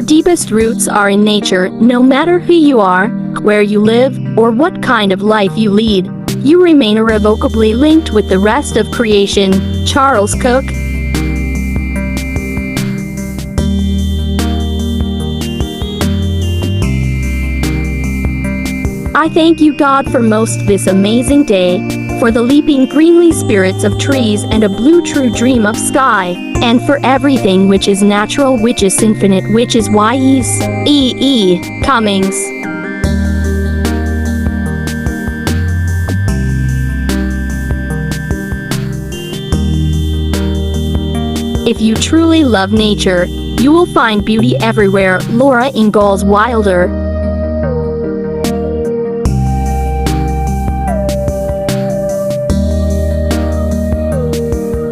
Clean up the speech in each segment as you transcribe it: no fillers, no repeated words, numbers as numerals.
deepest roots are in nature. No matter who you are, where you live, or what kind of life you lead, you remain irrevocably linked with the rest of creation. Charles Cook. I thank you, God, for most this amazing day, for the leaping greenly spirits of trees and a blue true dream of sky, and for everything which is natural, which is infinite, which is wise. E. Cummings. If you truly love nature, you will find beauty everywhere. Laura Ingalls Wilder.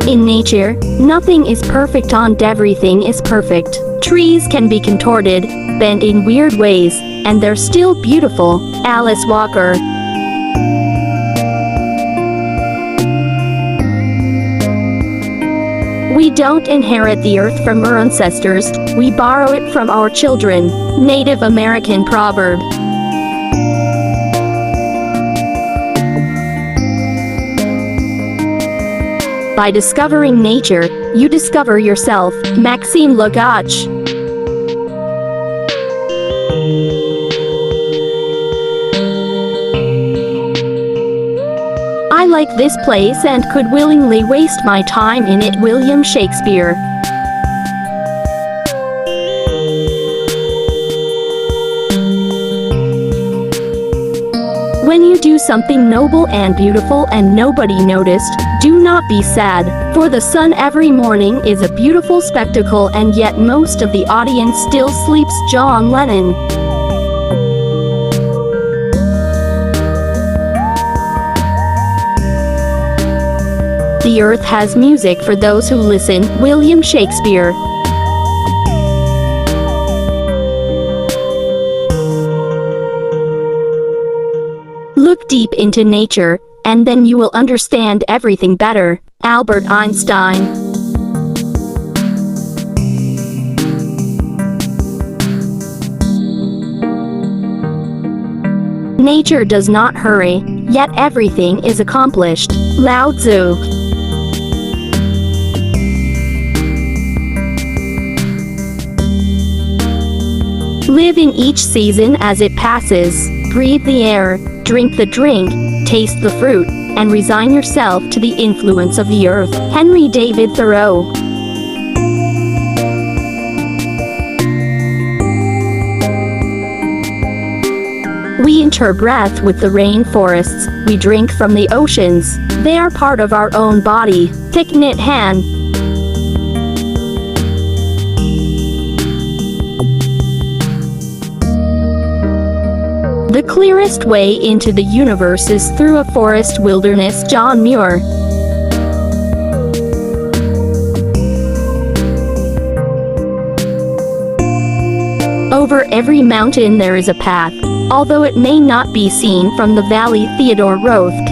In nature, nothing is perfect and everything is perfect. Trees can be contorted, bent in weird ways, and they're still beautiful. Alice Walker. We don't inherit the earth from our ancestors, we borrow it from our children. Native American proverb. By discovering nature, you discover yourself. Maxime Lagach. I like this place and could willingly waste my time in it. William Shakespeare. When you do something noble and beautiful and nobody noticed, do not be sad, for the sun every morning is a beautiful spectacle and yet most of the audience still sleeps. John Lennon. The earth has music for those who listen. William Shakespeare. Look deep into nature, and then you will understand everything better. Albert Einstein. Nature does not hurry, yet everything is accomplished. Lao Tzu. Live in each season as it passes. Breathe the air, drink the drink, taste the fruit, and resign yourself to the influence of the earth. Henry David Thoreau. We interbreath with the rainforests, we drink from the oceans, they are part of our own body. Thich Nhat Hanh. The clearest way into the universe is through a forest wilderness. John Muir. Over every mountain there is a path, although it may not be seen from the valley. Theodore Roethke.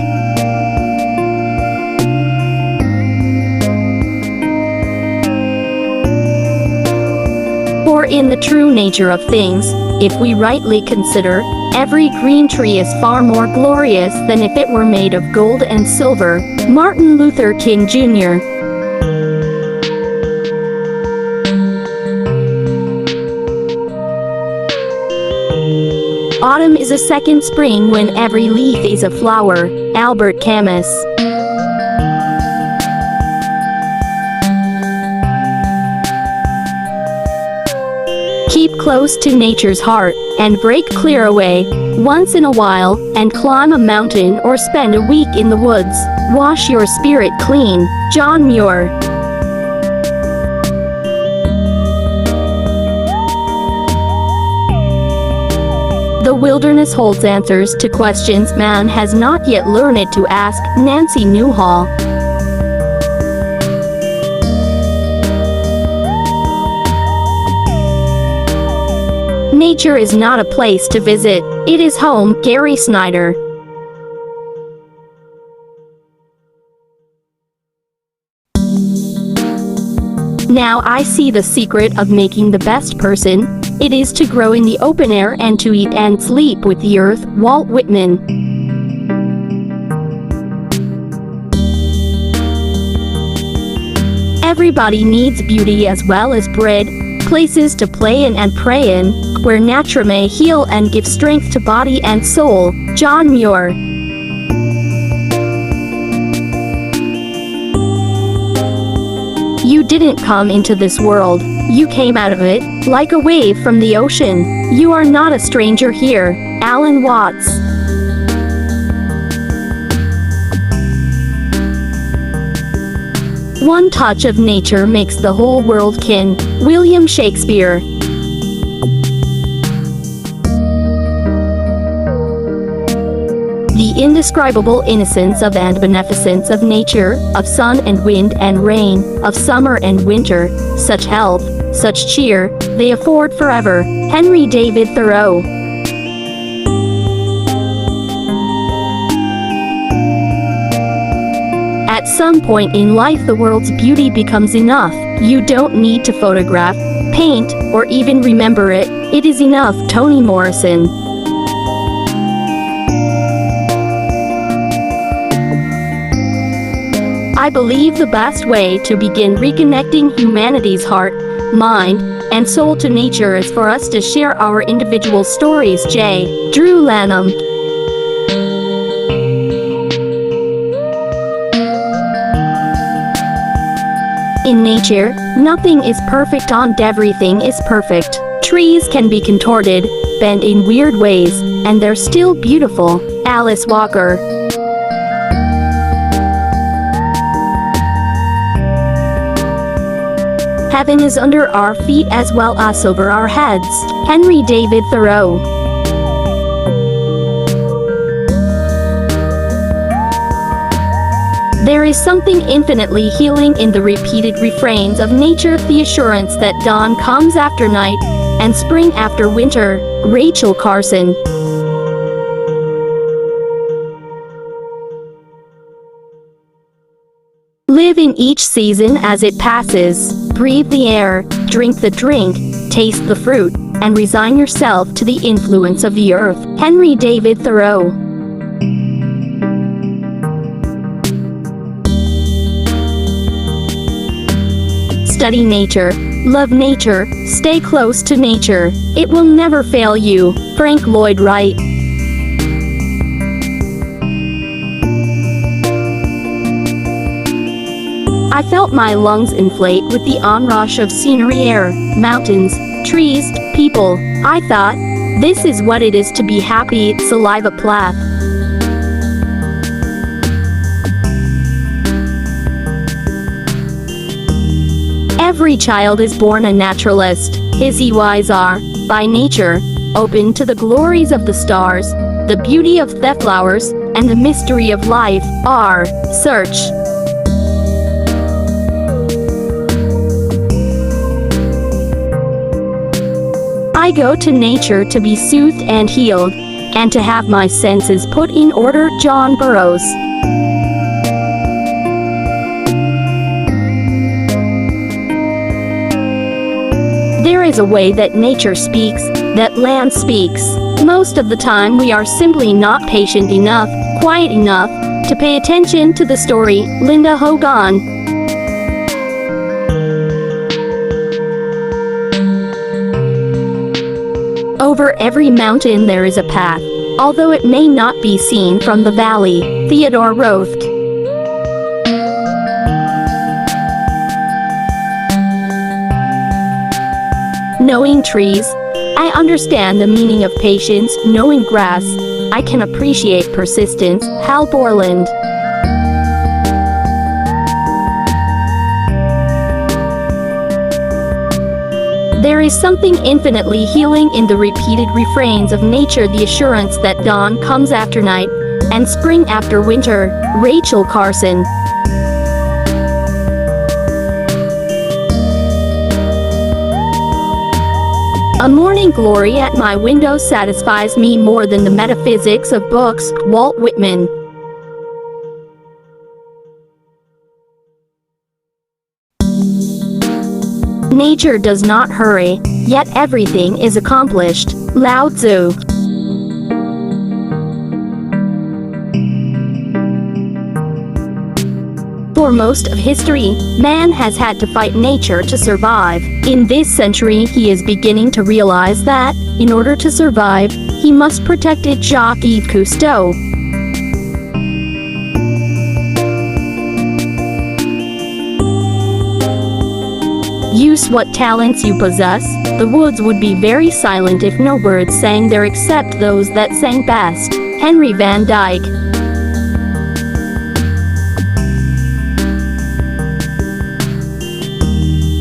For in the true nature of things, if we rightly consider, every green tree is far more glorious than if it were made of gold and silver. Martin Luther King Jr. Autumn is a second spring when every leaf is a flower. Albert Camus. Keep close to nature's heart, and break clear away, once in a while, and climb a mountain or spend a week in the woods. Wash your spirit clean. John Muir. The wilderness holds answers to questions man has not yet learned to ask. Nancy Newhall. Nature is not a place to visit, it is home. Gary Snyder. Now I see the secret of making the best person, It is to grow in the open air and to eat and sleep with the earth. Walt Whitman. Everybody needs beauty as well as bread, places to play in and pray in, where nature may heal and give strength to body and soul. John Muir. You didn't come into this world, you came out of it, like a wave from the ocean. You are not a stranger here. Alan Watts. One touch of nature makes the whole world kin. William Shakespeare. The indescribable innocence of and beneficence of nature, of sun and wind and rain, of summer and winter, such health, such cheer, they afford forever. Henry David Thoreau. At some point in life the world's beauty becomes enough. You don't need to photograph, paint, or even remember it. It is enough. Toni Morrison. I believe the best way to begin reconnecting humanity's heart, mind, and soul to nature is for us to share our individual stories. J. Drew Lanham. In nature, nothing is perfect and everything is perfect. Trees can be contorted, bent in weird ways, and they're still beautiful. Alice Walker. Heaven is under our feet as well as over our heads. Henry David Thoreau. There is something infinitely healing in the repeated refrains of nature, the assurance that dawn comes after night, and spring after winter. Rachel Carson. Live in each season as it passes. Breathe the air, drink the drink, taste the fruit, and resign yourself to the influence of the earth. Henry David Thoreau. Study nature, love nature, stay close to nature. It will never fail you. Frank Lloyd Wright. I felt my lungs inflate with the onrush of scenery, air, mountains, trees, people. I thought, this is what it is to be happy. Saliva Plath. Every child is born a naturalist. His eyes are, by nature, open to the glories of the stars, the beauty of the flowers, and the mystery of life. R. Search. I go to nature to be soothed and healed, and to have my senses put in order. John Burroughs. There is a way that nature speaks, that land speaks. Most of the time we are simply not patient enough, quiet enough, to pay attention to the story. Linda Hogan. Over every mountain there is a path, although it may not be seen from the valley. Theodore Roth. Knowing trees, I understand the meaning of patience. Knowing grass, I can appreciate persistence. Hal Borland. There is something infinitely healing in the repeated refrains of nature, the assurance that dawn comes after night, and spring after winter. Rachel Carson. A morning glory at my window satisfies me more than the metaphysics of books. Walt Whitman. Nature does not hurry, yet everything is accomplished. Lao Tzu. For most of history, man has had to fight nature to survive. In this century, he is beginning to realize that, in order to survive, he must protect it. Jacques-Yves Cousteau. Use what talents you possess. The woods would be very silent if no birds sang there except those that sang best. Henry Van Dyke.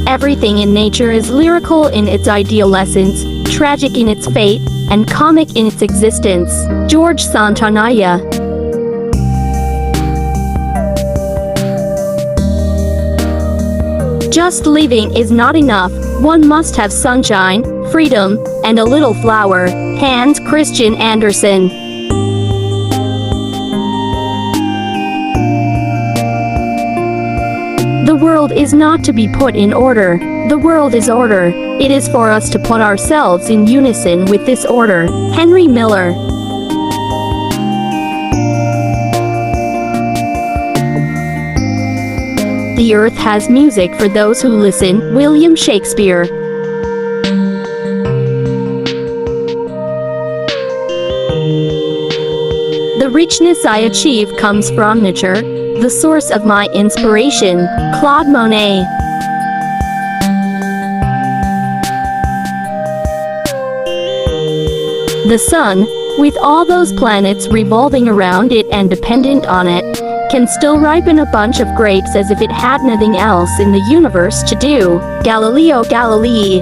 Everything in nature is lyrical in its ideal essence, tragic in its fate, and comic in its existence. George Santayana. Just living is not enough, one must have sunshine, freedom, and a little flower. Hans Christian Andersen. The world is not to be put in order. The world is order. It is for us to put ourselves in unison with this order. Henry Miller. The earth has music for those who listen. William Shakespeare. The richness I achieve comes from nature, the source of my inspiration. Claude Monet. The sun, with all those planets revolving around it and dependent on it, can still ripen a bunch of grapes as if it had nothing else in the universe to do. Galileo Galilei.